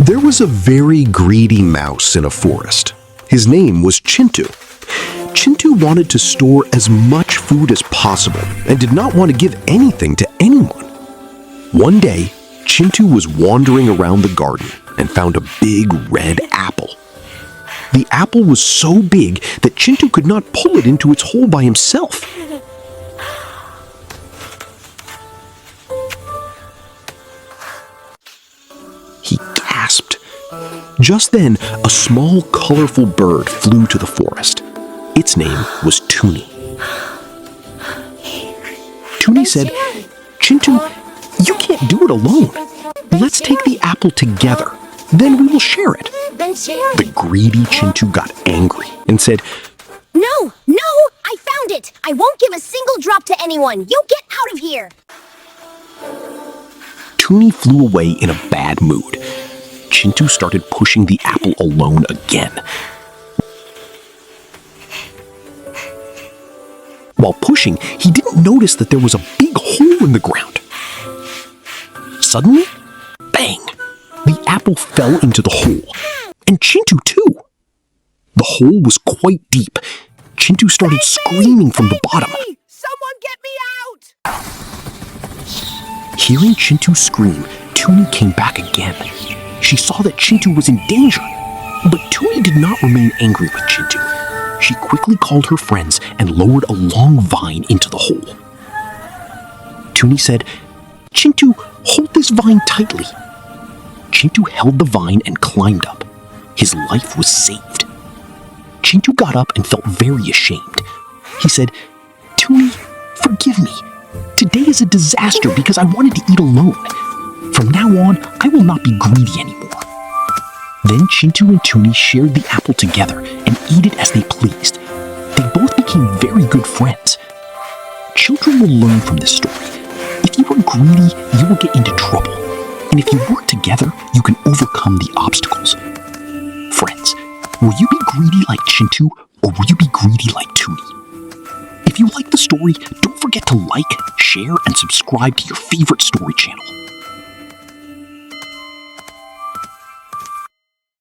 There was a very greedy mouse in a forest. His name was Chintu. Chintu wanted to store as much food as possible and did not want to give anything to anyone. One day, Chintu was wandering around the garden and found a big red apple. The apple was so big that Chintu could not pull it into its hole by himself. He gasped. Just then, a small, colorful bird flew to the forest. Its name was Tuni. Tuni said, "Chintu, you can't do it alone. Let's take the apple together. Then we will share it." The greedy Chintu got angry and said, No, I found it. I won't give a single drop to anyone. You get out of here. Tuni flew away in a bad mood. Chintu started pushing the apple alone again. While pushing, he didn't notice that there was a big hole in the ground. Suddenly, bang! The apple fell into the hole, and Chintu too. The hole was quite deep. Chintu started screaming from the bottom. Someone get me out! Hearing Chintu scream, Tuni came back again. She saw that Chintu was in danger, but Tuni did not remain angry with Chintu. She quickly called her friends and lowered a long vine into the hole. Tuni said, "Chintu, hold this vine tightly." Chintu held the vine and climbed up. His life was saved. Chintu got up and felt very ashamed. He said, "Tuni, forgive me. Today is a disaster because I wanted to eat alone. From now on, I will not be greedy anymore." Then Chintu and Tuni shared the apple together and ate it as they pleased. They both became very good friends. Children will learn from this story. If you are greedy, you will get into trouble. And if you work together, you can overcome the obstacles. Friends, will you be greedy like Chintu, or will you be greedy like Tuni? If you like the story, don't forget to like, share, and subscribe to your favorite story channel.